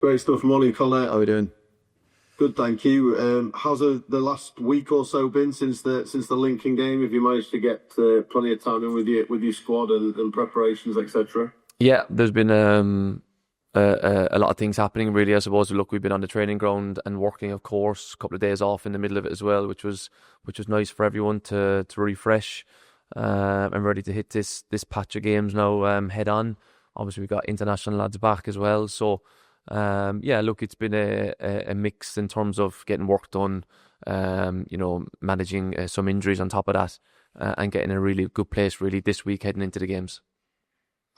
Great stuff. Morning, Connor. How are we doing? Good, thank you. How's the last week or so been since the Lincoln game? Have you managed to get plenty of time in with your squad and preparations, etc.? Yeah, there's been a lot of things happening really. I suppose look, we've been on the training ground and working, of course, a couple of days off in the middle of it as well, which was nice for everyone to refresh and ready to hit this patch of games now head on. Obviously, we've got international lads back as well, so yeah, look, it's been a mix in terms of getting work done, managing some injuries on top of that, and getting in a really good place really this week heading into the games.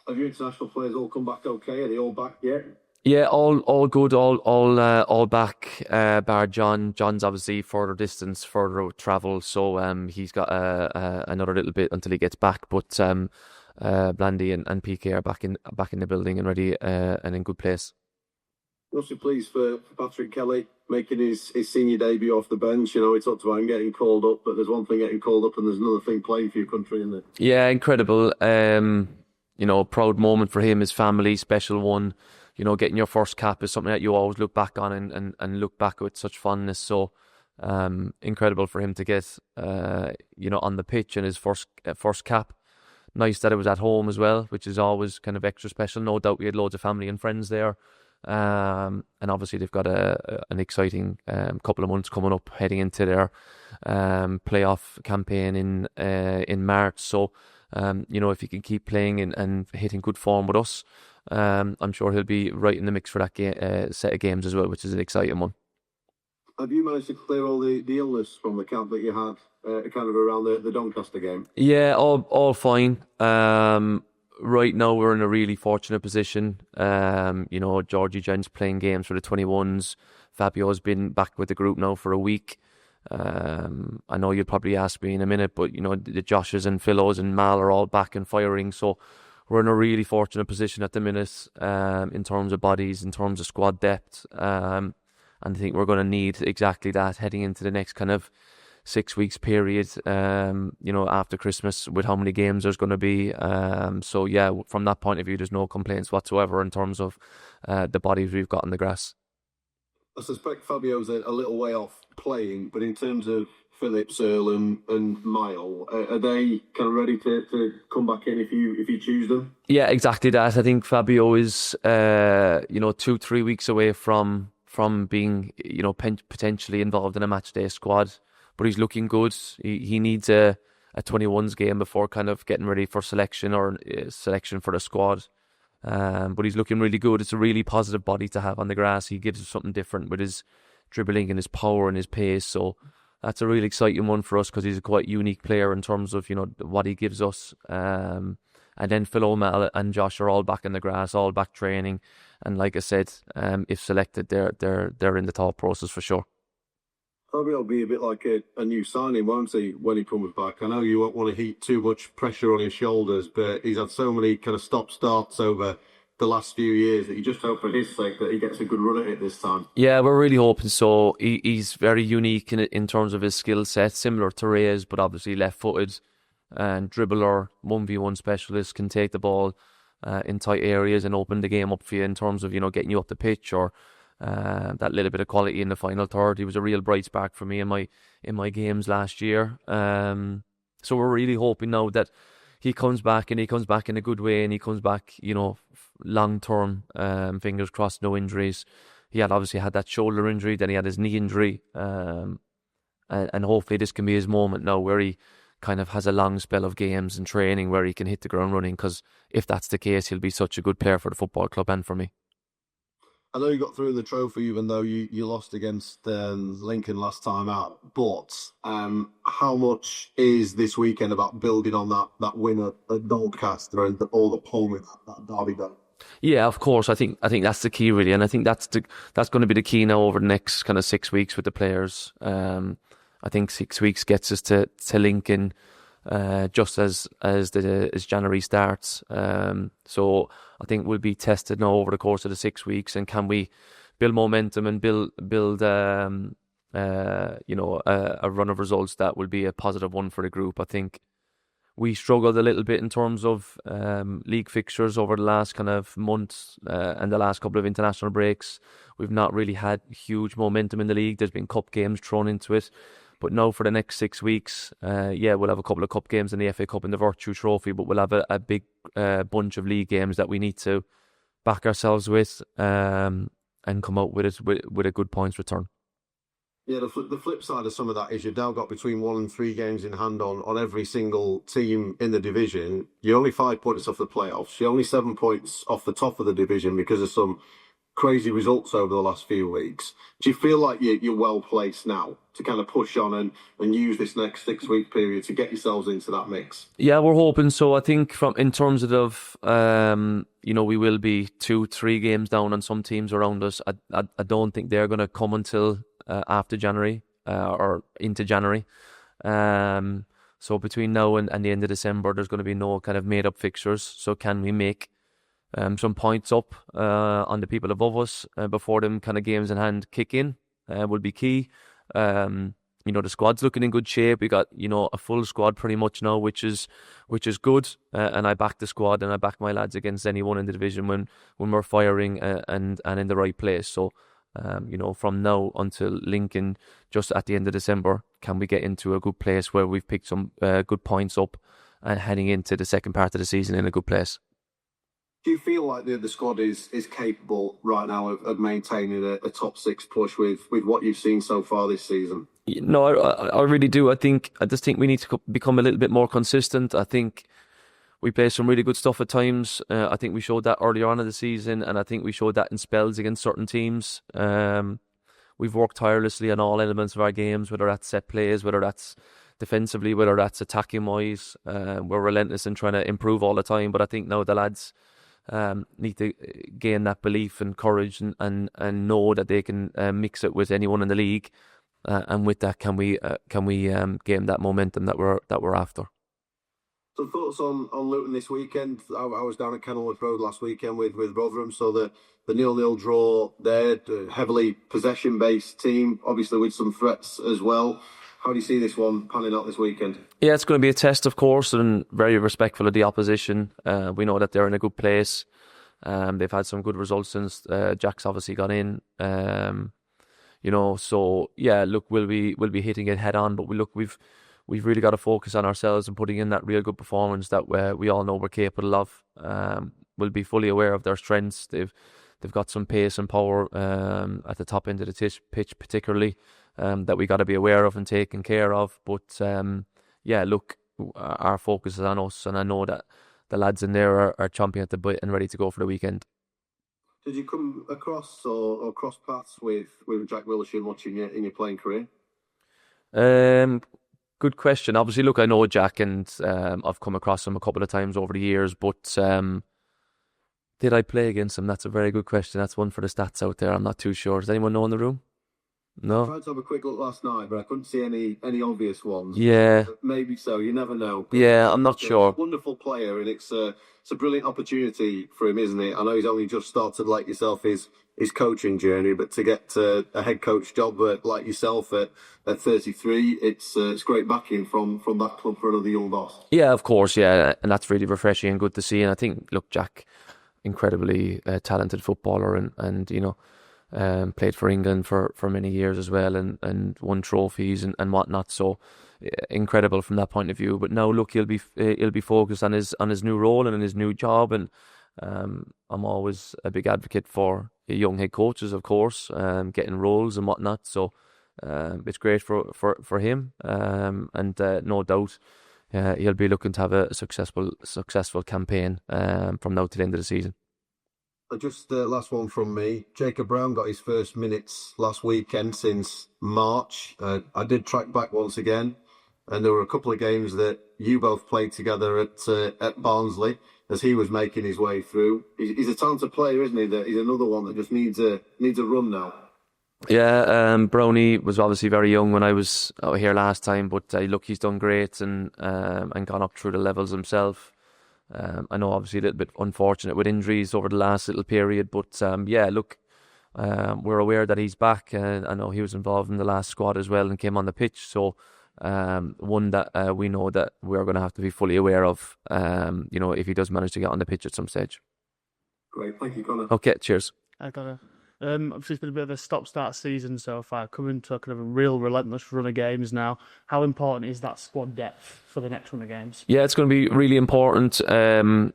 Have your international players all come back okay? Are they all back yet? Yeah, all good, all back. Bar John. John's obviously further distance, further travel, so he's got another little bit until he gets back. But Blandy and PK are back in the building and ready and in good place. Mostly pleased for Patrick Kelly making his senior debut off the bench. You know, we talked about him getting called up, but there's one thing getting called up and there's another thing playing for your country, isn't it? Yeah, incredible. Proud moment for him, his family, special one. Getting your first cap is something that you always look back on and look back with such fondness. So, incredible for him to get, on the pitch in his first cap. Nice that it was at home as well, which is always kind of extra special. No doubt we had loads of family and friends there. And obviously they've got an exciting couple of months coming up heading into their playoff campaign in March. So, if he can keep playing and hitting good form with us, I'm sure he'll be right in the mix for that set of games as well, which is an exciting one. Have you managed to clear all the illness from the camp that you had kind of around the Doncaster game? Yeah, all fine. Right now we're in a really fortunate position. Georgie Jen's playing games for the 21s. Fabio's been back with the group now for a week. I know you'll probably ask me in a minute, but the Joshes and Philos and Mal are all back and firing, so we're in a really fortunate position at the minute in terms of bodies, in terms of squad depth, and I think we're going to need exactly that heading into the next kind of 6 weeks period, after Christmas, with how many games there's going to be. So yeah, from that point of view, there's no complaints whatsoever in terms of the bodies we've got on the grass. I suspect Fabio's a little way off playing, but in terms of Phillips, Earl, and Mile, are they kind of ready to come back in if you choose them? Yeah, exactly that. I think Fabio is 2-3 weeks away from being potentially involved in a match day squad, but he's looking good. He needs a 21s game before kind of getting ready for selection or selection for the squad. But he's looking really good. It's a really positive body to have on the grass. He gives us something different with his dribbling and his power and his pace. So that's a really exciting one for us because he's a quite unique player in terms of what he gives us. And then Phil O'Malley and Josh are all back in the grass, all back training. And like I said, if selected, they're in the thought process for sure. Fabio will be a bit like a new signing, won't he, when he comes back? I know you won't want to heap too much pressure on his shoulders, but he's had so many kind of stop-starts over the last few years that you just hope for his sake that he gets a good run at it this time. Yeah, we're really hoping so. He's very unique in terms of his skill set, similar to Reyes, but obviously left-footed and dribbler, 1v1 specialist, can take the ball in tight areas and open the game up for you in terms of getting you up the pitch or that little bit of quality in the final third. He was a real bright spark for me in my games last year. So we're really hoping now that he comes back and he comes back in a good way and he comes back, long term. Fingers crossed, no injuries. He had obviously had that shoulder injury, then he had his knee injury, and hopefully this can be his moment now where he kind of has a long spell of games and training where he can hit the ground running. Because if that's the case, he'll be such a good player for the football club and for me. I know you got through in the trophy, even though you lost against Lincoln last time out. But how much is this weekend about building on that win at Doncaster and all the pull with that derby done? Yeah, of course. I think that's the key really, and I think that's going to be the key now over the next kind of 6 weeks with the players. I think 6 weeks gets us to Lincoln. Just as January starts. So I think we'll be tested now over the course of the 6 weeks, and can we build momentum and build a run of results that will be a positive one for the group. I think we struggled a little bit in terms of league fixtures over the last kind of months and the last couple of international breaks. We've not really had huge momentum in the league. There's been cup games thrown into it. But now for the next 6 weeks, we'll have a couple of cup games in the FA Cup and the Virtue Trophy, but we'll have a big bunch of league games that we need to back ourselves with and come out with it with a good points return. Yeah, the flip side of some of that is you've now got between 1 and 3 games in hand on every single team in the division. You're only 5 points off the playoffs. You're only 7 points off the top of the division because of some crazy results over the last few weeks. Do you feel like you're well placed now to kind of push on and use this next 6-week period to get yourselves into that mix? Yeah, we're hoping so. I think in terms of we will be 2-3 games down on some teams around us. I don't think they're going to come until after January or into January. So between now and the end of December, there's going to be no kind of made up fixtures. So can we make some points up on the people above us before them kind of games in hand kick in will be key. The squad's looking in good shape. We got a full squad pretty much now, which is good. And I back the squad and I back my lads against anyone in the division when we're firing and in the right place. So from now until Lincoln, just at the end of December, can we get into a good place where we've picked some good points up and heading into the second part of the season in a good place? Do you feel like the squad is capable right now of maintaining a top 6 push with what you've seen so far this season? No, I really do. I just think we need to become a little bit more consistent. I think we play some really good stuff at times. I think we showed that earlier on in the season, and I think we showed that in spells against certain teams. We've worked tirelessly on all elements of our games, whether that's set plays, whether that's defensively, whether that's attacking wise. We're relentless in trying to improve all the time, but I think now the lads need to gain that belief and courage and know that they can mix it with anyone in the league, and with that can we gain that momentum that we're after. So thoughts on Luton this weekend? I was down at Kenilworth Road last weekend with Rotherham, so the 0-0 draw there, heavily possession based team, obviously with some threats as well. How do you see this one panning out this weekend? Yeah, it's going to be a test, of course, and very respectful of the opposition. We know that they're in a good place. They've had some good results since Jack's obviously got in. So yeah, look, we'll be hitting it head on, but we've really got to focus on ourselves and putting in that real good performance that we all know we're capable of. We'll be fully aware of their strengths. They've got some pace and power at the top end of the pitch, particularly. That we got to be aware of and taking care of. But look, our focus is on us, and I know that the lads in there are chomping at the bit and ready to go for the weekend. Did you come across or cross paths with Jack Wilshere much in your playing career? Good question. Obviously, look, I know Jack, and I've come across him a couple of times over the years, but did I play against him? That's a very good question. That's one for the stats out there. I'm not too sure. Does anyone know in the room? No. I tried to have a quick look last night, but I couldn't see any obvious ones. Yeah. Maybe so. You never know. Yeah, I'm not sure. Wonderful player, and it's a brilliant opportunity for him, isn't it? I know he's only just started, like yourself, his coaching journey, but to get a head coach job like yourself at 33, it's great backing from that club for another young boss. Yeah, of course, yeah, and that's really refreshing and good to see. And I think, look, Jack, incredibly talented footballer, and played for England for many years as well, and won trophies and whatnot. So incredible from that point of view. But now, look, he'll be focused on his new role and his new job. And I'm always a big advocate for young head coaches, of course, getting roles and whatnot. So it's great for him, and no doubt he'll be looking to have a successful campaign from now to the end of the season. Just the last one from me. Jacob Brown got his first minutes last weekend since March. I did track back once again, and there were a couple of games that you both played together at Barnsley as he was making his way through. He's a talented player, isn't he? He's another one that just needs a run now. Yeah, Brownie was obviously very young when I was out here last time, but look, he's done great and gone up through the levels himself. I know obviously a little bit unfortunate with injuries over the last little period, but look, we're aware that he's back. I know he was involved in the last squad as well and came on the pitch, so one that we know that we're going to have to be fully aware of, if he does manage to get on the pitch at some stage. Great, thank you, Conor. Okay, cheers. Hi, Connor. Obviously, it's been a bit of a stop-start season so far, coming to kind of a real relentless run of games now. How important is that squad depth for the next run of games? Yeah, it's going to be really important. I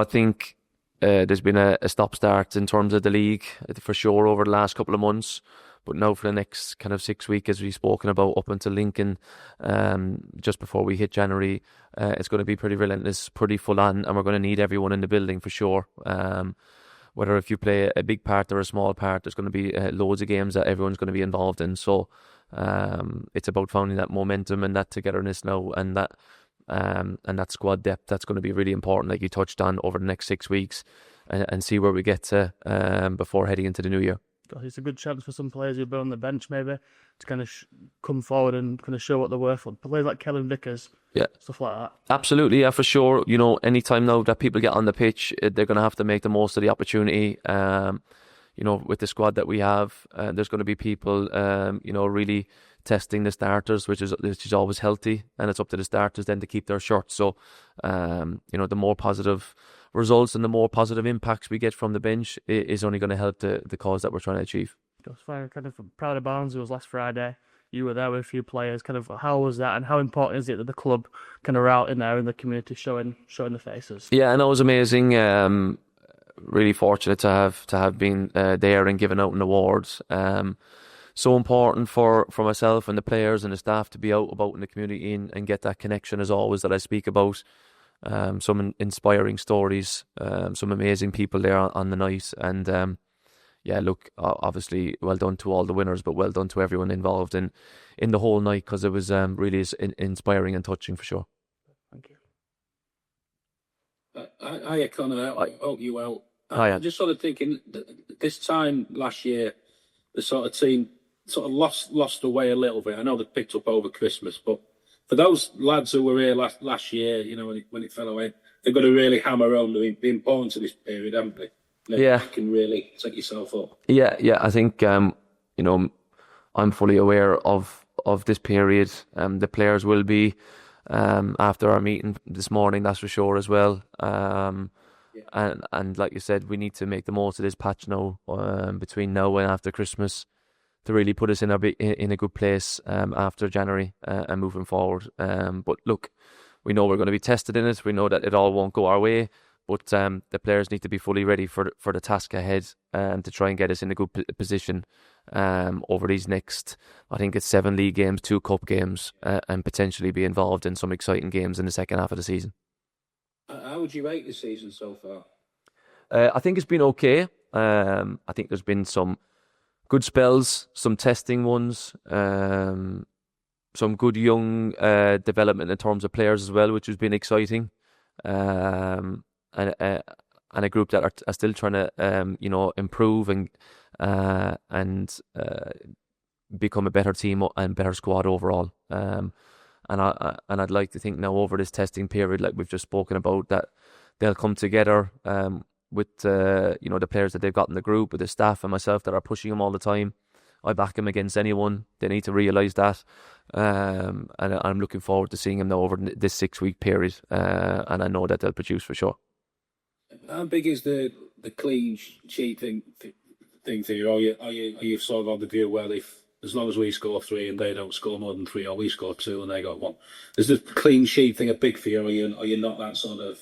think there's been a stop-start in terms of the league, for sure, over the last couple of months. But now for the next kind of 6 weeks, as we've spoken about, up until Lincoln, just before we hit January, it's going to be pretty relentless, pretty full-on, and we're going to need everyone in the building for sure. Whether if you play a big part or a small part, there's going to be loads of games that everyone's going to be involved in. So it's about finding that momentum and that togetherness now, and that squad depth. That's going to be really important, like you touched on, over the next 6 weeks, and see where we get to before heading into the new year. It's a good chance for some players who've been on the bench maybe to kind of come forward and kind of show what they're worth. Players like Kellen Vickers, stuff like that. Absolutely, yeah, for sure. Anytime now that people get on the pitch, they're going to have to make the most of the opportunity. With the squad that we have, there's going to be people, really testing the starters, which is always healthy, and it's up to the starters then to keep their shirts. So, the more positive results and the more positive impacts we get from the bench is only going to help the cause that we're trying to achieve. Just kind of proud of Barnsley. It was last Friday. You were there with a few players. Kind of how was that, and how important is it that the club kind of are out in there in the community showing the faces? Yeah, and it was amazing. Really fortunate to have been there and given out an award. So important for myself and the players and the staff to be out about in the community and get that connection, as always, that I speak about. Some inspiring stories, some amazing people there on the night, and obviously well done to all the winners, but well done to everyone involved in the whole night, because it was really inspiring and touching for sure. Thank you. Hiya, Conor. I hope you're well. Hiya. I'm just sort of thinking, this time last year, the sort of team sort of lost away a little bit. I know they picked up over Christmas, but for those lads who were here last year, when it fell away, they've got to really hammer home the importance of this period, haven't they? Yeah. You can really set yourself up. Yeah. I think I'm fully aware of this period. The players will be after our meeting this morning, that's for sure as well. And like you said, we need to make the most of this patch now, between now and after Christmas, to really put us in a good place after January and moving forward. But look, we know we're going to be tested in it. We know that it all won't go our way, but the players need to be fully ready for the task ahead, to try and get us in a good position over these next, I think it's 7 league games, 2 cup games, and potentially be involved in some exciting games in the second half of the season. How would you rate the season so far? I think it's been okay. I think there's been some good spells, some testing ones, some good young development in terms of players as well, which has been exciting. And a group that are still trying to improve and become a better team and better squad overall. And I'd like to think now, over this testing period, like we've just spoken about, that they'll come together with the players that they've got in the group, with the staff and myself that are pushing them all the time. I back them against anyone. They need to realise that. And I'm looking forward to seeing them now over this 6-week period. And I know that they'll produce for sure. How big is the clean sheet thing for you? Are you sort of on the view, well, if as long as we score 3 and they don't score more than 3, or we score 2 and they got 1, is the clean sheet thing a big for you? Or are you not that sort of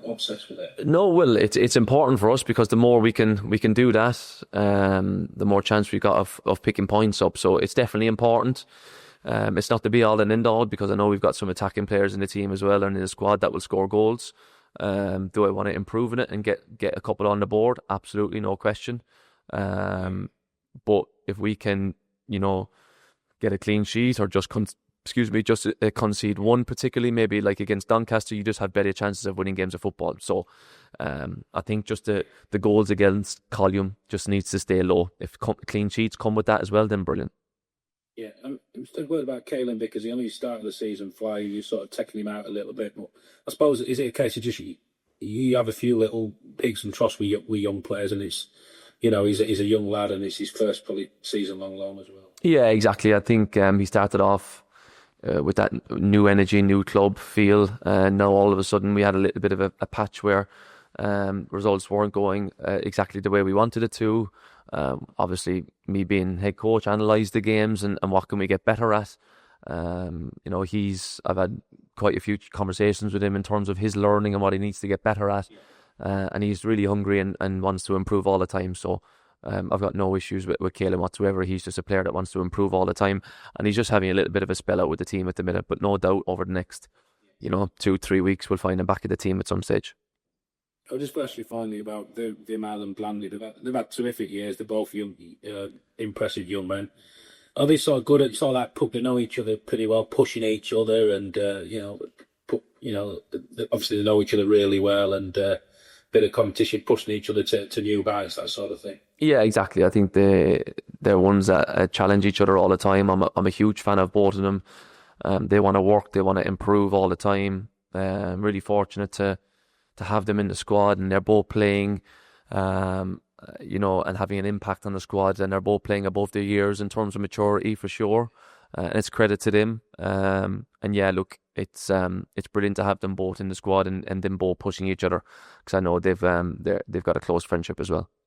obsessed with it? No, well, it's important for us, because the more we can do that, the more chance we got of picking points up. So it's definitely important. It's not the be all and end all, because I know we've got some attacking players in the team as well and in the squad that will score goals. Do I want to improve in it and get a couple on the board? Absolutely, no question. But if we can, get a clean sheet, or just concede 1, particularly maybe like against Doncaster, you just have better chances of winning games of football. So I think just the goals against column just needs to stay low. If clean sheets come with that as well, then brilliant. Yeah, I'm still worried about Caelan, because he only started the season flying. You're sort of taking him out a little bit. But I suppose, is it a case of just you have a few little peaks and troughs with young players, and it's, he's a young lad and it's his first probably season-long loan as well. Yeah, exactly. I think he started off, with that new energy, new club feel. And now all of a sudden we had a little bit of a patch where results weren't going exactly the way we wanted it to. Obviously, me being head coach, analysed the games and what can we get better at. I've had quite a few conversations with him in terms of his learning and what he needs to get better at. And he's really hungry and wants to improve all the time. So I've got no issues with Caelan whatsoever. He's just a player that wants to improve all the time. And he's just having a little bit of a spell out with the team at the minute. But no doubt over the next, 2-3 weeks, we'll find him back at the team at some stage. Oh, just especially finally about the Amal and Blanley. They've had terrific years. They're both young, impressive young men. Are they sort of good at sort of like putting to know each other pretty well, pushing each other, and obviously they know each other really well, and bit of competition, pushing each other to new heights, that sort of thing. Yeah, exactly. I think they're ones that challenge each other all the time. I'm a huge fan of both of them. They want to work, they want to improve all the time. I'm really fortunate to have them in the squad, and they're both playing, and having an impact on the squad, and they're both playing above their years in terms of maturity for sure. And it's credit to them. And yeah, look, it's brilliant to have them both in the squad and them both pushing each other, because I know they've got a close friendship as well.